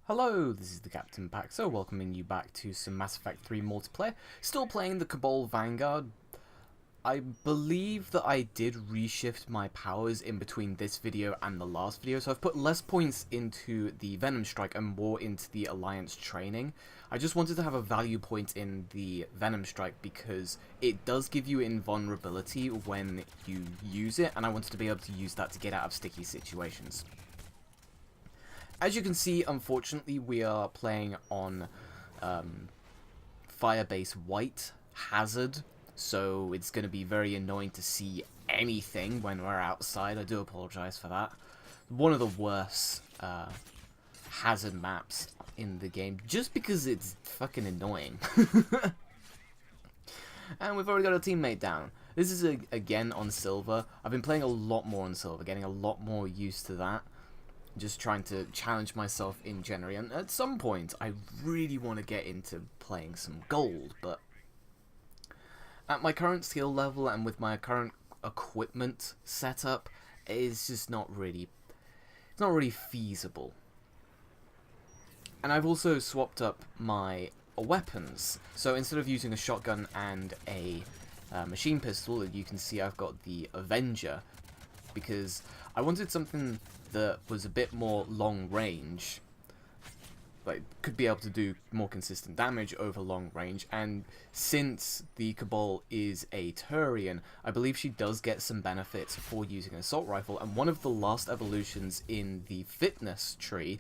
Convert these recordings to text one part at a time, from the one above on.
Hello, this is the Captain back, so welcoming you back to some Mass Effect 3 multiplayer. Still playing the Cabal Vanguard. I believe that I did reshift my powers in between this video and the last video, so I've put less points into the Venom Strike and more into the Alliance training. I just wanted to have a value point in the Venom Strike because it does give you invulnerability when you use it, and I wanted to be able to use that to get out of sticky situations. As you can see, unfortunately, we are playing on firebase white hazard, so it's going to be very annoying to see anything when we're outside. I do apologize for that. One of the worst hazard maps in the game, just because it's fucking annoying. And we've already got a teammate down. This is, again, on silver. I've been playing a lot more on silver, getting a lot more used to that. Just trying to challenge myself in January, and at some point I really want to get into playing some gold, but at my current skill level and with my current equipment setup, it's just not really feasible. And I've also swapped up my weapons, so instead of using a shotgun and a machine pistol, you can see I've got the Avenger, because I wanted something that was a bit more long range, like could be able to do more consistent damage over long range. And since the Cabal is a Turian, I believe she does get some benefits for using an assault rifle, and one of the last evolutions in the fitness tree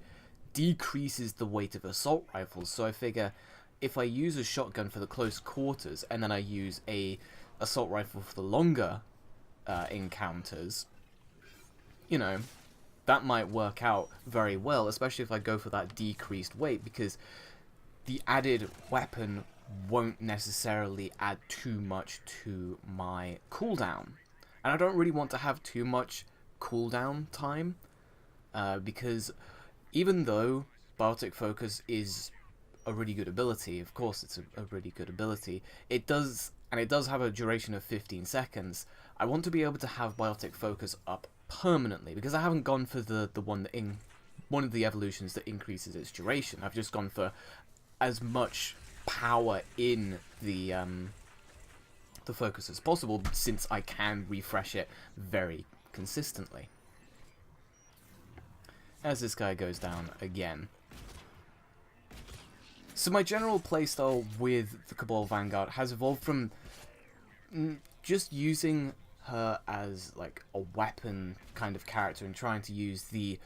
decreases the weight of assault rifles. So I figure if I use a shotgun for the close quarters and then I use a assault rifle for the longer encounters, you know, that might work out very well, especially if I go for that decreased weight, because the added weapon won't necessarily add too much to my cooldown. And I don't really want to have too much cooldown time, because even though Biotic Focus is a really good ability, of course it's a really good ability, it does have a duration of 15 seconds, I want to be able to have Biotic Focus up permanently, because I haven't gone for the one that one of the evolutions that increases its duration. I've just gone for as much power in the focus as possible, since I can refresh it very consistently. As this guy goes down again. So my general playstyle with the Cabal Vanguard has evolved from just using her as like a weapon kind of character and trying to use the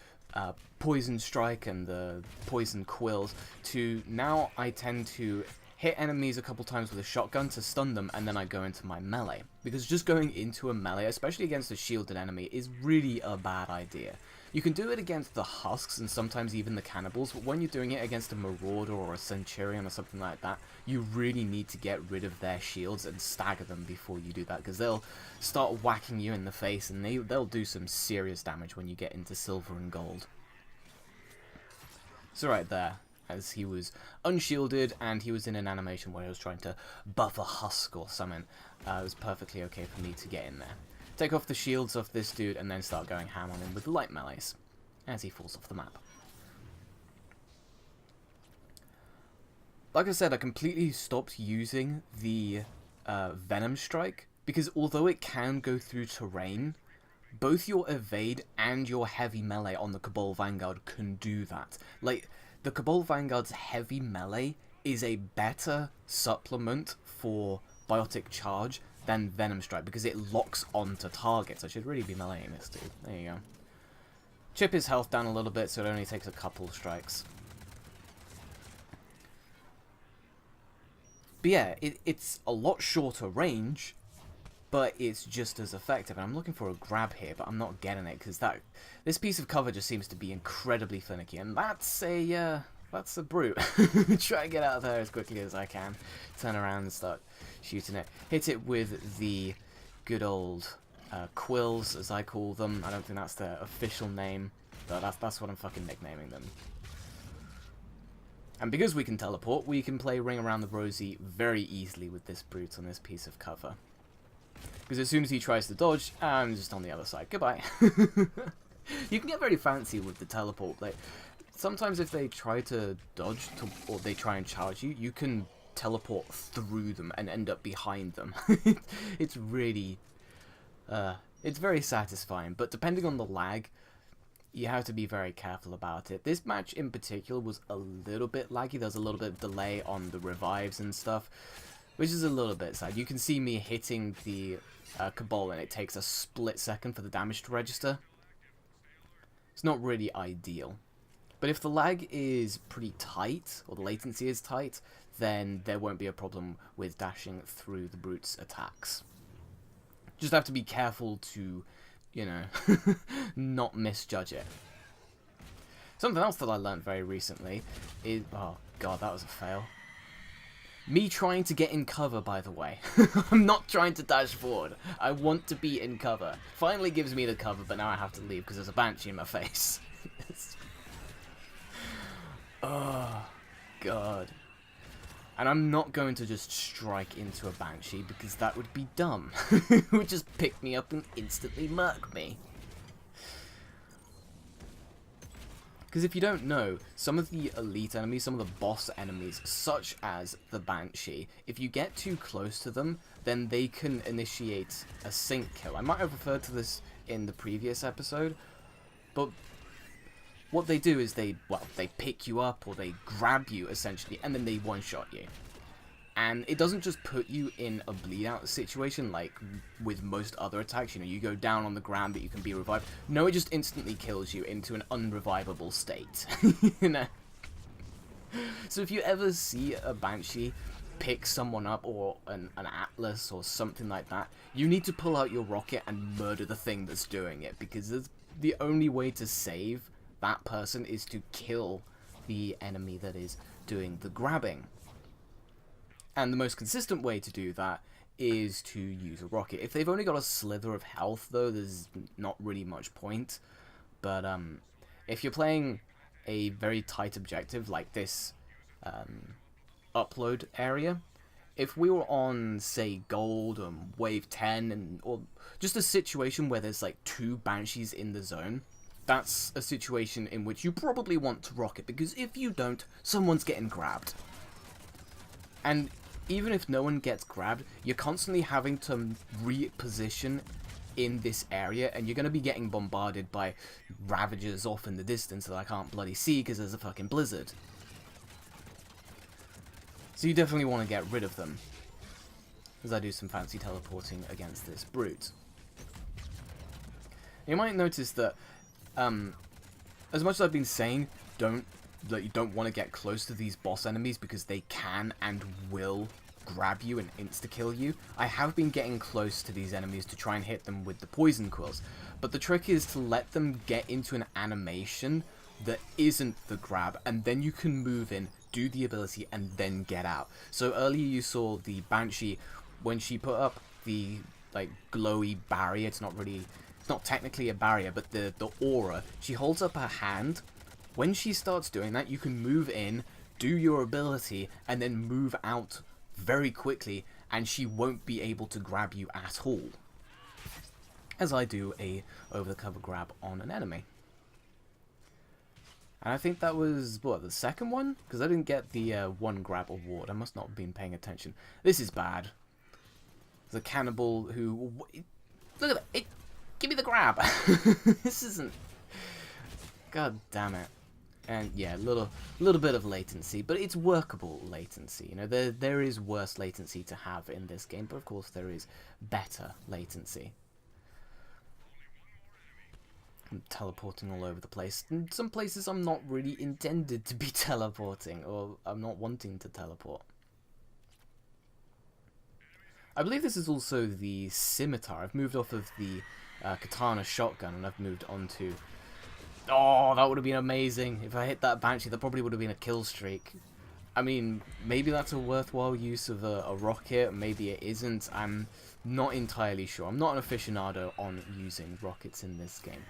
poison strike and the poison quills, to now I tend to hit enemies a couple times with a shotgun to stun them, and then I go into my melee, because just going into a melee, especially against a shielded enemy, is really a bad idea. You can do it against the husks and sometimes even the cannibals, but when you're doing it against a marauder or a centurion or something like that, you really need to get rid of their shields and stagger them before you do that, because they'll start whacking you in the face, and they'll do some serious damage when you get into silver and gold. So right there, as he was unshielded and he was in an animation where he was trying to buff a husk or something, it was perfectly okay for me to get in there. Take off the shields off this dude and then start going ham on him with light melees as he falls off the map. Like I said, I completely stopped using the Venom Strike, because although it can go through terrain, both your evade and your heavy melee on the Cabal Vanguard can do that. Like, the Cabal Vanguard's heavy melee is a better supplement for Biotic Charge than Venom Strike, because it locks onto targets. I should really be meleeing this dude. There you go. Chip his health down a little bit so it only takes a couple strikes. But yeah, it's a lot shorter range, but it's just as effective. And I'm looking for a grab here, but I'm not getting it, because this piece of cover just seems to be incredibly finicky, and that's a brute. Try to get out of there as quickly as I can. Turn around and start shooting it. Hit it with the good old quills, as I call them. I don't think that's their official name, but that's what I'm fucking nicknaming them. And because we can teleport, we can play Ring Around the Rosie very easily with this brute on this piece of cover. Because as soon as he tries to dodge, I'm just on the other side. Goodbye. You can get very fancy with the teleport. Like, sometimes if they try to dodge or they try and charge you, you can teleport through them and end up behind them. It's really, it's very satisfying, but depending on the lag, you have to be very careful about it. This match in particular was a little bit laggy. There's a little bit of delay on the revives and stuff, which is a little bit sad. You can see me hitting the Cabal and it takes a split second for the damage to register. It's not really ideal. But if the lag is pretty tight, or the latency is tight, then there won't be a problem with dashing through the brute's attacks. Just have to be careful to, you know, not misjudge it. Something else that I learned very recently is... Oh god, that was a fail. Me trying to get in cover, by the way. I'm not trying to dash forward. I want to be in cover. Finally gives me the cover, but now I have to leave because there's a banshee in my face. Oh, god. And I'm not going to just strike into a banshee because that would be dumb. It would just pick me up and instantly murk me. Because if you don't know, some of the elite enemies, some of the boss enemies, such as the Banshee, if you get too close to them, then they can initiate a sync kill. I might have referred to this in the previous episode, but what they do is they pick you up or they grab you, essentially, and then they one-shot you. And it doesn't just put you in a bleed-out situation like with most other attacks. You know, you go down on the ground but you can be revived. No, it just instantly kills you into an unrevivable state. You know? So if you ever see a Banshee pick someone up, or an Atlas or something like that, you need to pull out your rocket and murder the thing that's doing it, because the only way to save that person is to kill the enemy that is doing the grabbing. And the most consistent way to do that is to use a rocket. If they've only got a slither of health, though, there's not really much point. But if you're playing a very tight objective like this upload area, if we were on, say, gold or wave 10, or just a situation where there's like 2 Banshees in the zone, that's a situation in which you probably want to rocket, because if you don't, someone's getting grabbed. And even if no one gets grabbed, you're constantly having to reposition in this area, and you're going to be getting bombarded by Ravagers off in the distance that I can't bloody see because there's a fucking blizzard. So you definitely want to get rid of them, as I do some fancy teleporting against this brute. You might notice that, as much as I've been saying, you don't want to get close to these boss enemies because they can and will grab you and insta-kill you. I have been getting close to these enemies to try and hit them with the poison quills, but the trick is to let them get into an animation that isn't the grab, and then you can move in, do the ability, and then get out. So earlier you saw the Banshee, when she put up the like glowy barrier, it's not technically a barrier, but the aura, she holds up her hand. When she starts doing that, you can move in, do your ability, and then move out very quickly, and she won't be able to grab you at all. As I do a over-the-cover grab on an enemy. And I think that was, what, the second one? Because I didn't get the one grab award. I must not have been paying attention. This is bad. The cannibal who... Look at that! Give me the grab! This isn't... God damn it. And yeah, a little bit of latency, but it's workable latency. You know, there is worse latency to have in this game, but of course there is better latency. I'm teleporting all over the place. In some places I'm not really intended to be teleporting, or I'm not wanting to teleport. I believe this is also the scimitar. I've moved off of the katana shotgun and I've moved on to... Oh, that would have been amazing. If I hit that Banshee, that probably would have been a kill streak. I mean, maybe that's a worthwhile use of a rocket, maybe it isn't. I'm not entirely sure. I'm not an aficionado on using rockets in this game.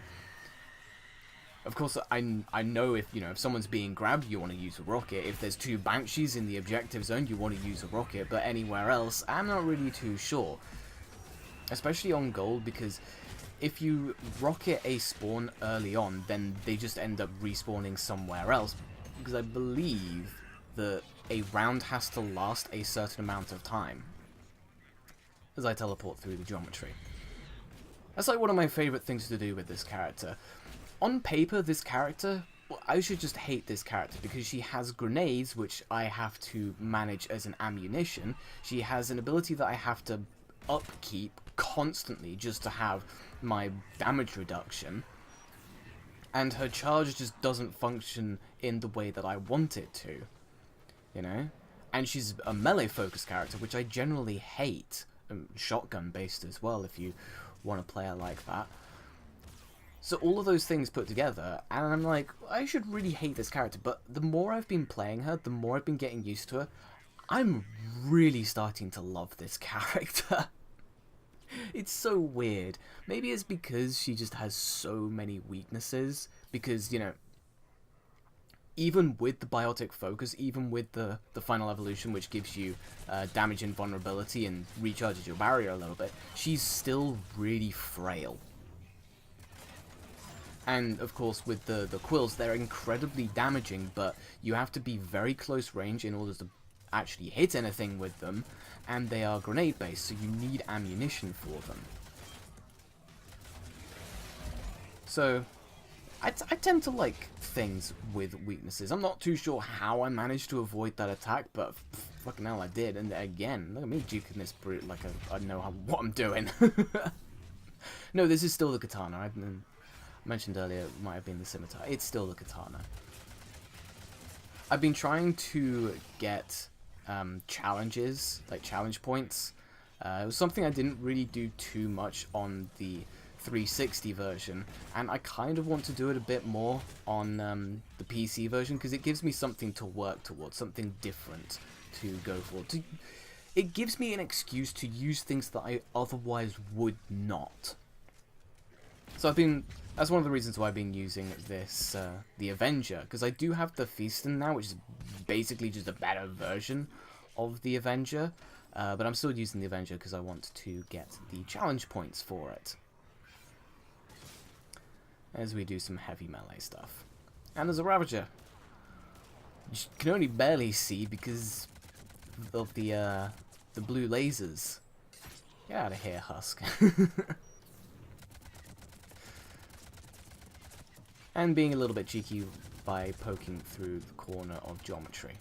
Of course, I know if someone's being grabbed, you want to use a rocket. If there's 2 Banshees in the objective zone, you want to use a rocket. But anywhere else, I'm not really too sure. Especially on gold, because if you rocket a spawn early on, then they just end up respawning somewhere else, because I believe that a round has to last a certain amount of time as I teleport through the geometry. That's like one of my favourite things to do with this character. On paper, this character, well, I should just hate this character because she has grenades which I have to manage as an ammunition. She has an ability that I have to upkeep constantly just to have my damage reduction. And her charge just doesn't function in the way that I want it to. You know? And she's a melee focused character, which I generally hate. Shotgun based as well, if you want to play her like that. So all of those things put together, and I'm like, I should really hate this character, but the more I've been playing her, the more I've been getting used to her, I'm really starting to love this character. It's so weird. Maybe it's because she just has so many weaknesses, because, you know, even with the biotic focus, even with the final evolution, which gives you damage and vulnerability and recharges your barrier a little bit, she's still really frail. And of course with the quills, they're incredibly damaging, but you have to be very close range in order to actually hit anything with them, and they are grenade based, so you need ammunition for them. So I tend to like things with weaknesses. I'm not too sure how I managed to avoid that attack, but fucking hell I did. And again, look at me juking this brute like I know what I'm doing. No, this is still the katana. I mentioned earlier it might have been the scimitar. It's still the katana. I've been trying to get challenges, like challenge points. It was something I didn't really do too much on the 360 version, and I kind of want to do it a bit more on the PC version, because it gives me something to work towards, something different to go for. It gives me an excuse to use things that I otherwise would not. So that's one of the reasons why I've been using this, the Avenger, because I do have the Feastin now, which is basically just a better version of the Avenger, but I'm still using the Avenger because I want to get the challenge points for it, as we do some heavy melee stuff. And there's a Ravager. You can only barely see because of the blue lasers. Get out of here, Husk. And being a little bit cheeky by poking through the corner of geometry.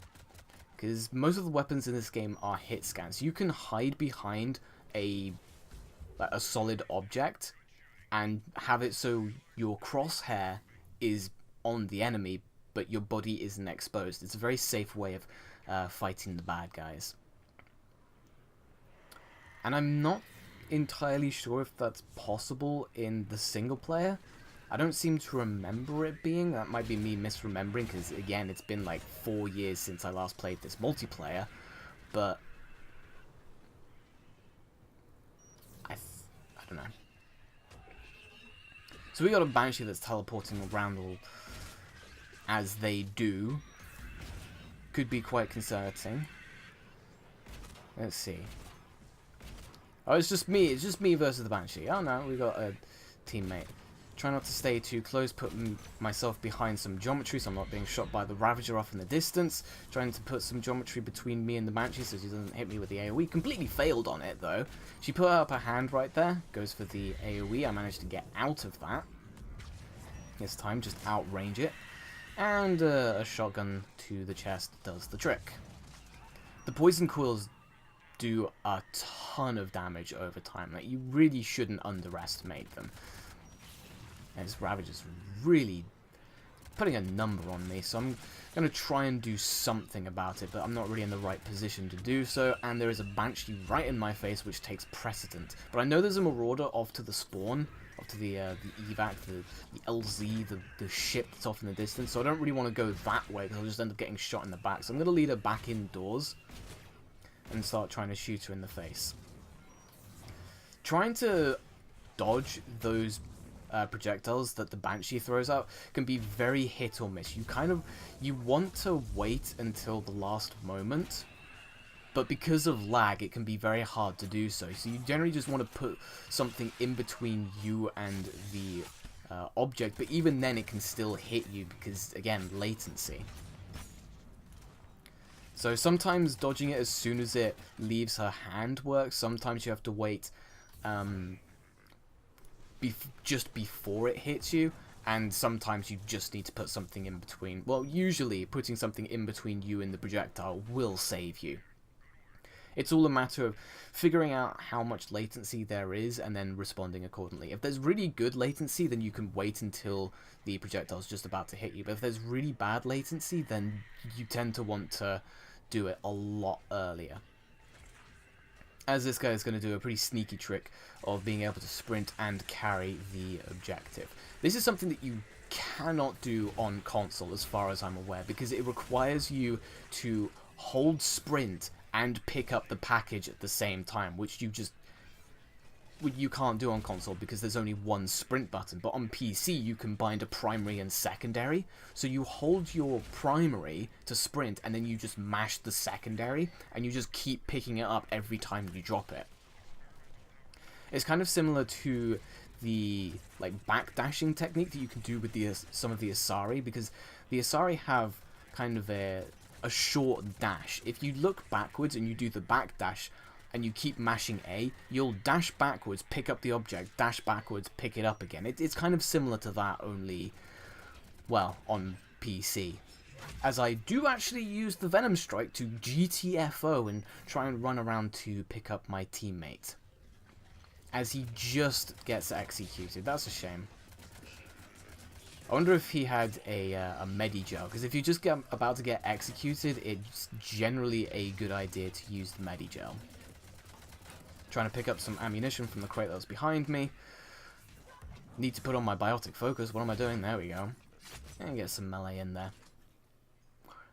Because most of the weapons in this game are hit scans. You can hide behind a solid object and have it so your crosshair is on the enemy, but your body isn't exposed. It's a very safe way of fighting the bad guys. And I'm not entirely sure if that's possible in the single player. I don't seem to remember it being. That might be me misremembering, because again, it's been like 4 years since I last played this multiplayer. But I don't know. So we got a Banshee that's teleporting around all as they do. Could be quite concerning. Let's see. Oh, it's just me. It's just me versus the Banshee. Oh no, we got a teammate. Try not to stay too close, put myself behind some geometry so I'm not being shot by the Ravager off in the distance. Trying to put some geometry between me and the Banshee so she doesn't hit me with the AoE. Completely failed on it though. She put up her hand right there, goes for the AoE. I managed to get out of that. This time, just outrange it. And a shotgun to the chest does the trick. The poison quills do a ton of damage over time. Like, you really shouldn't underestimate them. And this Ravager's really putting a number on me, so I'm going to try and do something about it, but I'm not really in the right position to do so, and there is a Banshee right in my face which takes precedent. But I know there's a Marauder off to the spawn, off to the evac, the LZ, the ship that's off in the distance, so I don't really want to go that way, because I'll just end up getting shot in the back. So I'm going to lead her back indoors and start trying to shoot her in the face. Trying to dodge those projectiles that the Banshee throws out can be very hit or miss. You want to wait until the last moment but because of lag, it can be very hard to do so. So you generally just want to put something in between you and the object, but even then it can still hit you because, again, latency. So sometimes dodging it as soon as it leaves her hand works. Sometimes you have to wait just before it hits you, and sometimes you just need to put something in between. Well, usually putting something in between you and the projectile will save you. It's all a matter of figuring out how much latency there is and then responding accordingly. If there's really good latency, then you can wait until the projectile's just about to hit you. But if there's really bad latency, then you tend to want to do it a lot earlier. As this guy is going to do a pretty sneaky trick of being able to sprint and carry the objective. This is something that you cannot do on console as far as I'm aware, because it requires you to hold sprint and pick up the package at the same time, which you can't do on console because there's only one sprint button. But on PC you can bind a primary and secondary, so you hold your primary to sprint and then you just mash the secondary and you just keep picking it up every time you drop it. It's kind of similar to the backdashing technique that you can do with some of the Asari, because the Asari have kind of a short dash. If you look backwards and you do the backdash and you keep mashing A, you'll dash backwards, pick up the object, dash backwards, pick it up again. It's kind of similar to that, only, well, on PC. As I do actually use the Venom Strike to GTFO and try and run around to pick up my teammate, as he just gets executed. That's a shame. I wonder if he had a Medi-Gel, because if you just get about to get executed, it's generally a good idea to use the Medi-Gel. Trying to pick up some ammunition from the crate that was behind me. Need to put on my biotic focus. What am I doing? There we go. And get some melee in there.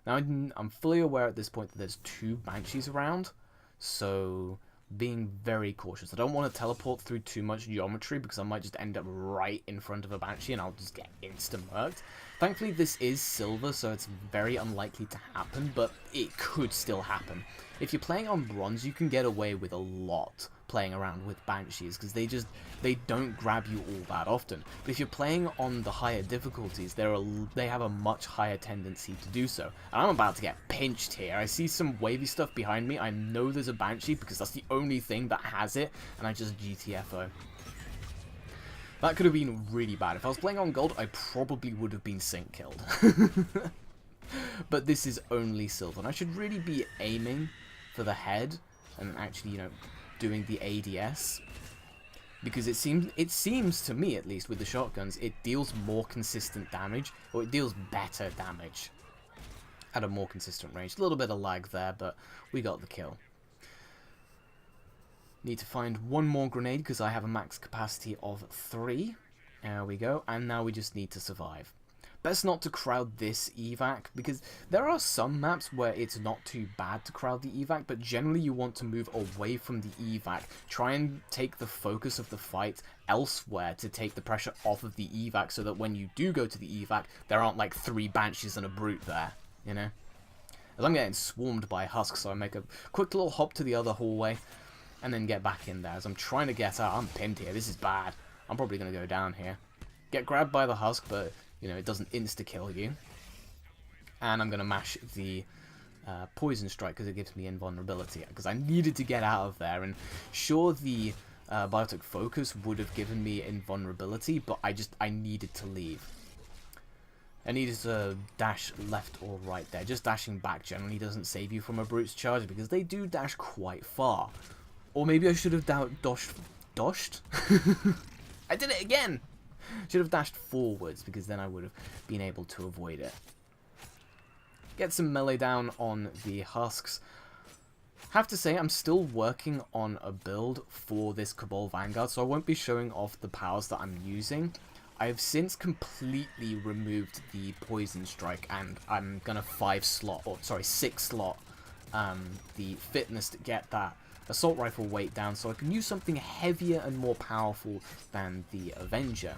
Now, I'm fully aware at this point that there's 2 Banshees around, so being very cautious. I don't want to teleport through too much geometry because I might just end up right in front of a Banshee and I'll just get insta-murked. Thankfully this is silver, so it's very unlikely to happen, but it could still happen. If you're playing on bronze, you can get away with a lot playing around with Banshees because they don't grab you all that often. But if you're playing on the higher difficulties, they have a much higher tendency to do so. And I'm about to get pinched here. I see some wavy stuff behind me. I know there's a Banshee because that's the only thing that has it, and I just GTFO. That could have been really bad. If I was playing on gold, I probably would have been sync killed. But this is only silver, and I should really be aiming for the head and actually, doing the ADS, because it seems to me, at least with the shotguns, it deals more consistent damage, or it deals better damage at a more consistent range. A little bit of lag there, but we got the kill. Need to find one more grenade because I have a max capacity of 3. There we go, and now we just need to survive. Best not to crowd this evac, because there are some maps where it's not too bad to crowd the evac, but generally you want to move away from the evac. Try and take the focus of the fight elsewhere to take the pressure off of the evac, so that when you do go to the evac, there aren't like 3 Banshees and a Brute there, As I'm getting swarmed by husks, so I make a quick little hop to the other hallway, and then get back in there. As I'm trying to get out, I'm pinned here, this is bad. I'm probably going to go down here. Get grabbed by the husk, but it doesn't insta-kill you. And I'm going to mash the Poison Strike because it gives me invulnerability. Because I needed to get out of there. And sure, the Biotic Focus would have given me invulnerability, but I needed to leave. I needed to dash left or right there. Just dashing back generally doesn't save you from a Brute's charge, because they do dash quite far. Or maybe I should have doshed? I did it again! Should have dashed forwards, because then I would have been able to avoid it. Get some melee down on the husks. Have to say, I'm still working on a build for this Cabal Vanguard, so I won't be showing off the powers that I'm using. I have since completely removed the Poison Strike, and I'm gonna 6 slot the fitness to get that assault rifle weight down, so I can use something heavier and more powerful than the Avenger,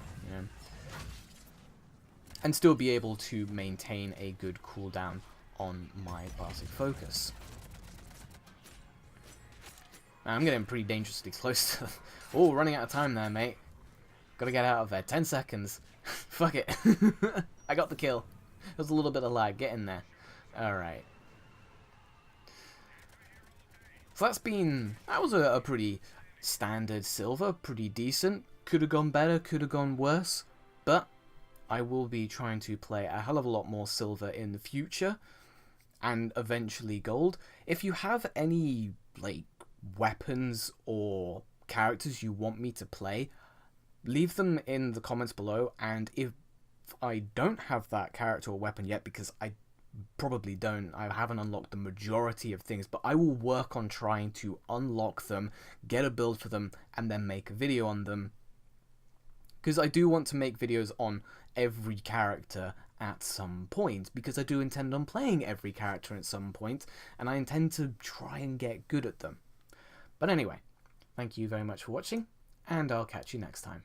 and still be able to maintain a good cooldown on my basic focus. I'm getting pretty dangerously close to... Oh, running out of time there, mate. Gotta get out of there. 10 seconds. Fuck it. I got the kill. There's a little bit of lag. Get in there. Alright. So that was a pretty standard silver. Pretty decent. Could have gone better. Could have gone worse. But I will be trying to play a hell of a lot more silver in the future. And eventually gold. If you have any, like, weapons or characters you want me to play, leave them in the comments below, and if I don't have that character or weapon yet, because I probably don't, I haven't unlocked the majority of things, but I will work on trying to unlock them, get a build for them, and then make a video on them, because I do want to make videos on every character at some point, because I do intend on playing every character at some point, and I intend to try and get good at them. But anyway, thank you very much for watching, and I'll catch you next time.